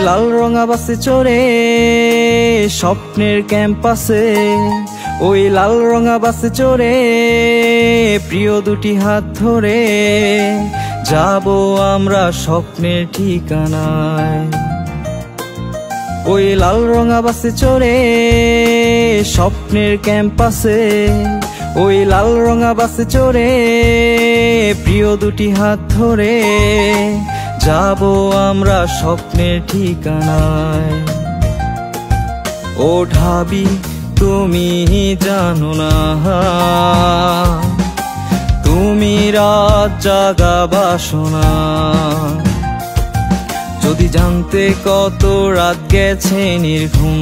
লাল রঙা বাসে চড়ে স্বপ্নের ক্যাম্পাসে, ওই লাল রঙা বাসে চড়ে প্রিয় দুটি হাত ধরে যাব আমরা স্বপ্নের ঠিকানায়। ওই লাল রঙা বাসে চড়ে স্বপ্নের ক্যাম্পাসে, ওই লাল রঙা বাসে চড়ে প্রিয় দুটি হাত ধরে যাব আমরা স্বপ্নের ঠিকানায়। ও ঢাবি তুমি জানো না, তুমি রাত জাগা বাসনা। যদি জানতে কত রাত গেছে নির্ঘুম,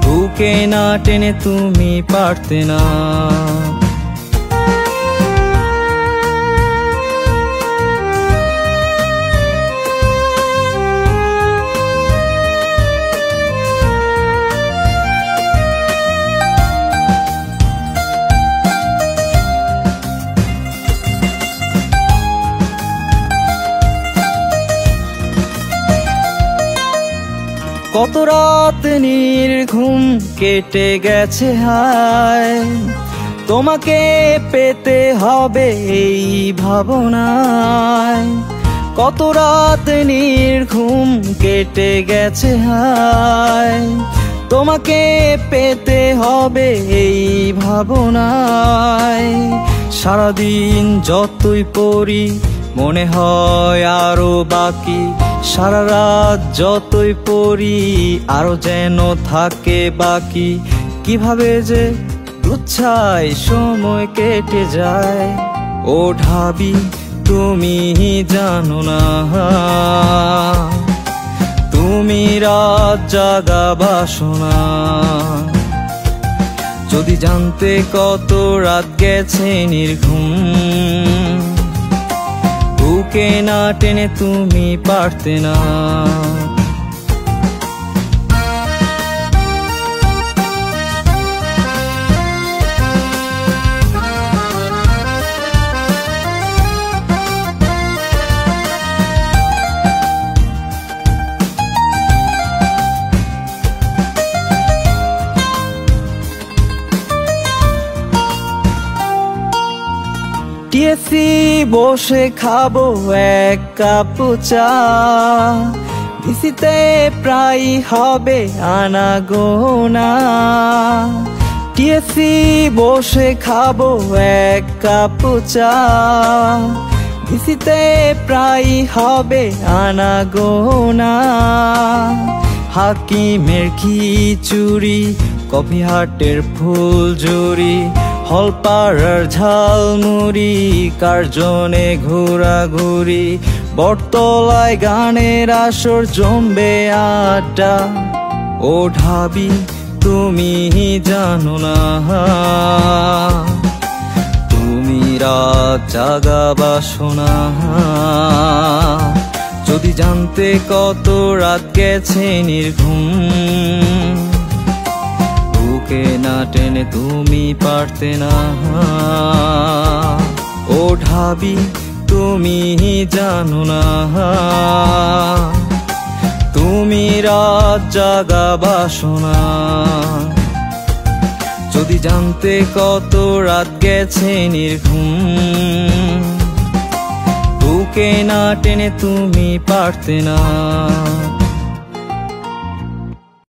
বুকে না টেনে তুমি পারতে না। কত রাত নির্ঘুম কেটে গেছে হায়, তোমাকে পেতে হবে এই ভাবনায়। কত রাত নির্ঘুম কেটে গেছে হায়, তোমাকে পেতে হবে এই ভাবনায়। সারাদিন যতই পড়ি মনে হয় আরো বাকি, সারা রাত যতই পড়ি আরো যেন থাকে বাকি। কিভাবে যে উচ্ছায় সময় কেটে যায়, ও ঢাবি তুমি জানো না, তুমি রাত জাগা বাসনা। যদি জানতে কত রাত গেছে নির্ঘুম, বুকে না টেনে তুমি পারতে না। টিএসসি বসে খাবো এক কাপ চা, ভিসিতে প্রায় হবে আনা গোনা। টিএসসি বসে খাবো এক কাপ চা, ভিসিতে প্রায় হবে আনা গোনা। হাকিমের খিচুড়ি, কফি হাটের ফুলঝুরি, হলপাড়ার ঝালমুড়ি, কার্জনে ঘোরাঘুরি, বটতলায় গানের আসর জমবে আড্ডা। ও ঢাবি তুমি জানো না, তুমি রাত জাগা বাসনা। যদি জানতে কত রাত গেছে নির্ঘুম, বুকে না টেনে তুমি পারতে না। ও ঢাবি তুমি জানো না, তুমি রাত জাগা বাসনা। যদি জানতে কত রাত গেছে নির্ঘুম, বুকে না টেনে তুমি পারতে না।